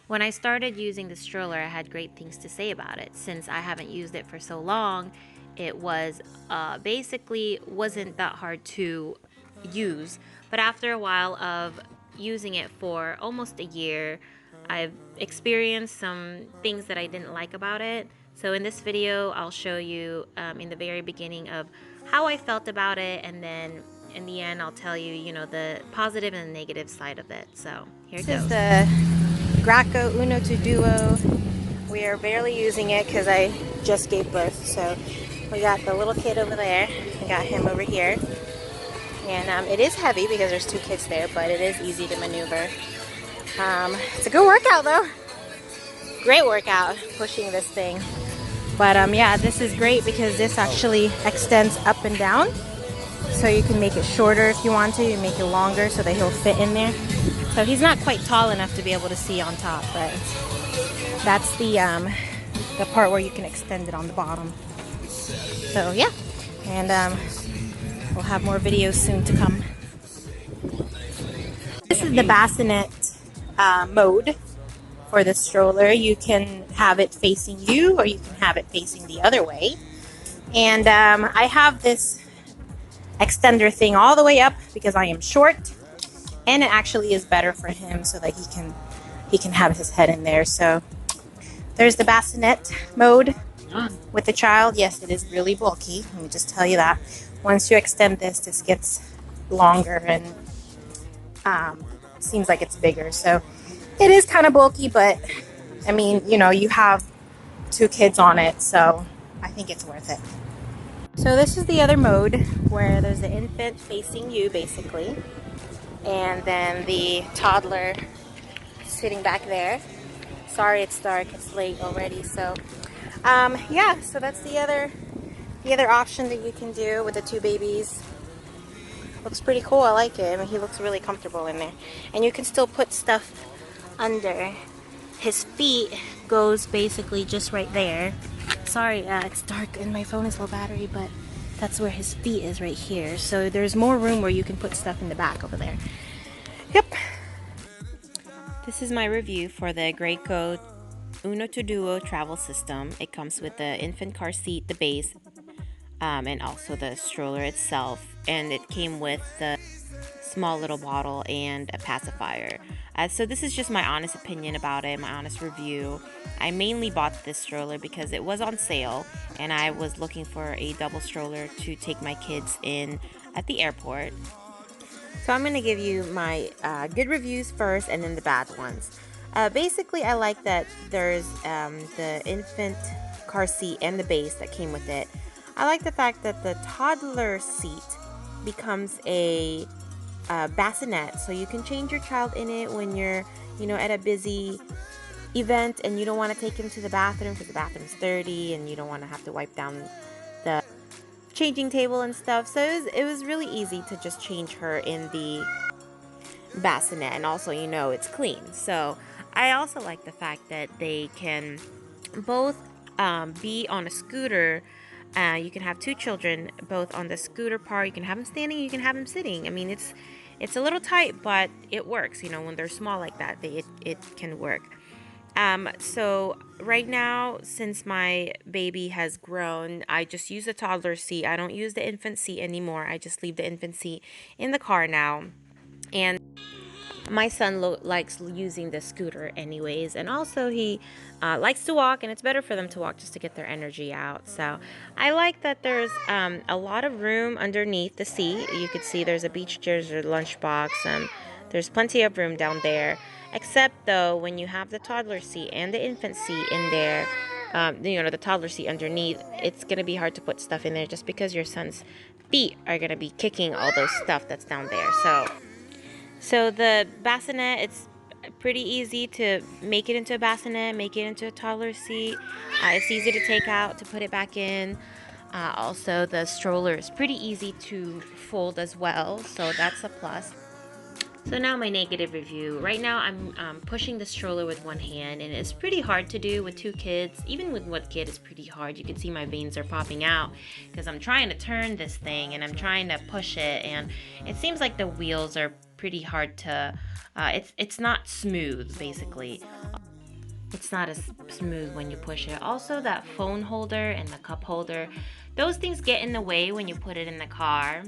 When I started using the stroller, I had great things to say about it. Since I haven't used it for so long, it was basically wasn't that hard to use. But after a while of using it for almost a year, I've experienced some things that I didn't like about it. So in this video, I'll show you in the very beginning of how I felt about it, and then in the end, I'll tell you, the positive and negative side of it. So here it goes. This is the Graco Uno2Duo. We are barely using it because I just gave birth. So we got the little kid over there. We got him over here. And it is heavy because there's two kids there, but it is easy to maneuver. It's a good workout though. Great workout pushing this thing. But yeah, this is great because this actually extends up and down. So you can make it shorter if you want to. You make it longer so that he'll fit in there. So he's not quite tall enough to be able to see on top, but that's the part where you can extend it on the bottom. So yeah, and we'll have more videos soon to come. This is the bassinet mode for the stroller. You can have it facing you or you can have it facing the other way. And I have this extender thing all the way up because I am short, and it actually is better for him so that he can have his head in there. So there's the bassinet mode with the child. Yes, it is really bulky. Let me just tell you that. Once you extend this, this gets longer and seems like it's bigger. So it is kind of bulky, but I mean, you have two kids on it, so I think it's worth it. So this is the other mode where there's the infant facing you basically, and then the toddler sitting back there. Sorry it's dark, it's late already. So yeah, so that's the other option that you can do with the two babies. Looks pretty cool. I like it. I mean, he looks really comfortable in there, and you can still put stuff under. His feet goes basically just right there. Sorry, it's dark and my phone is low battery, but that's where his feet is, right here. So there's more room where you can put stuff in the back over there. Yep. This is my review for the Graco Uno2Duo travel system. It comes with the infant car seat, the base, and also the stroller itself. And it came with the small little bottle and a pacifier. So this is just my honest opinion about it, my honest review. I mainly bought this stroller because it was on sale and I was looking for a double stroller to take my kids in at the airport. So I'm going to give you my good reviews first and then the bad ones. Basically, I like that there's the infant car seat and the base that came with it. I like the fact that the toddler seat becomes a bassinet, so you can change your child in it when you're at a busy event and you don't want to take him to the bathroom because the bathroom's dirty and you don't want to have to wipe down the changing table and stuff. So it was really easy to just change her in the bassinet, and also it's clean. So I also like the fact that they can both be on a scooter. You can have two children both on the scooter part. You can have them standing, you can have them sitting. I mean, it's a little tight, but it works. When they're small like that, it can work. So right now, since my baby has grown, I just use the toddler seat. I don't use the infant seat anymore. I just leave the infant seat in the car now. And my son likes using the scooter anyways, and also he likes to walk, and it's better for them to walk just to get their energy out. So I like that there's a lot of room underneath the seat. You could see there's a beach chair, there's a lunchbox, there's plenty of room down there, except though when you have the toddler seat and the infant seat in there, the toddler seat underneath, it's going to be hard to put stuff in there just because your son's feet are going to be kicking all those stuff that's down there. So the bassinet, it's pretty easy to make it into a bassinet, make it into a toddler seat. It's easy to take out, to put it back in. Also, the stroller is pretty easy to fold as well, so that's a plus. So now my negative review. Right now I'm pushing the stroller with one hand, and it's pretty hard to do with two kids. Even with one kid, it's pretty hard. You can see my veins are popping out because I'm trying to turn this thing and I'm trying to push it, and it seems like the wheels are pretty hard to, it's not smooth basically. It's not as smooth when you push it. Also, that phone holder and the cup holder, those things get in the way when you put it in the car,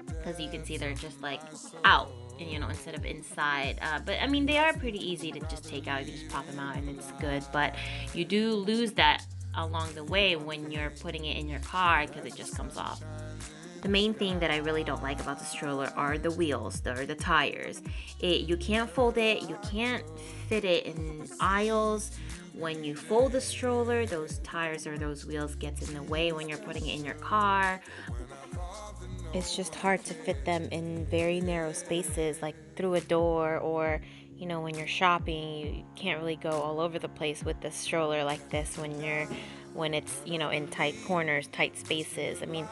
because you can see they're just like out, instead of inside. But I mean, they are pretty easy to just take out. You can just pop them out and it's good. But you do lose that along the way when you're putting it in your car because it just comes off. The main thing that I really don't like about the stroller are the wheels, or the tires. You can't fold it, you can't fit it in aisles. When you fold the stroller, those tires or those wheels gets in the way when you're putting it in your car. It's just hard to fit them in very narrow spaces, like through a door, or when you're shopping, you can't really go all over the place with the stroller like this when it's in tight corners, tight spaces. I mean,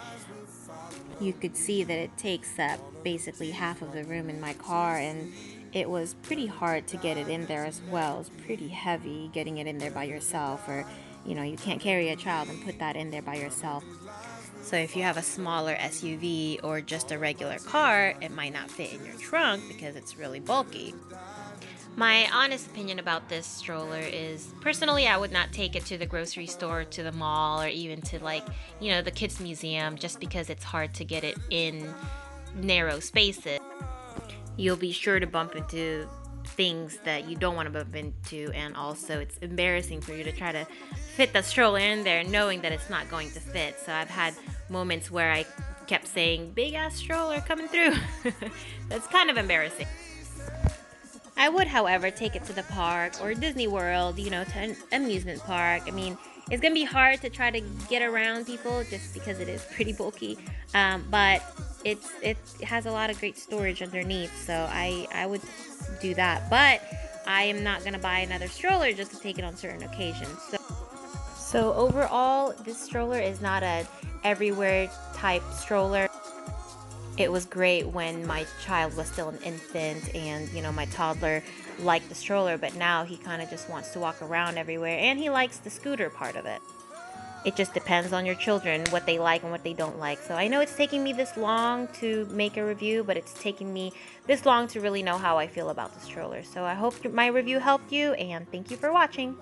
you could see that it takes up basically half of the room in my car, and it was pretty hard to get it in there as well. It's pretty heavy getting it in there by yourself, or you can't carry a child and put that in there by yourself. So if you have a smaller SUV or just a regular car, it might not fit in your trunk because it's really bulky. My honest opinion about this stroller is, personally, I would not take it to the grocery store, to the mall, or even to the kids museum, just because it's hard to get it in narrow spaces. You'll be sure to bump into things that you don't want to bump into, and also it's embarrassing for you to try to fit the stroller in there knowing that it's not going to fit. So I've had moments where I kept saying, big ass stroller coming through. That's kind of embarrassing. I would, however, take it to the park or Disney World, to an amusement park. I mean, it's gonna be hard to try to get around people just because it is pretty bulky, but it has a lot of great storage underneath, so I would do that. But I am not gonna buy another stroller just to take it on certain occasions. So overall, this stroller is not a everywhere type stroller. It was great when my child was still an infant, and my toddler liked the stroller, but now he kind of just wants to walk around everywhere, and he likes the scooter part of it. It just depends on your children, what they like and what they don't like. So I know it's taking me this long to make a review, but it's taking me this long to really know how I feel about the stroller. So I hope my review helped you, and thank you for watching.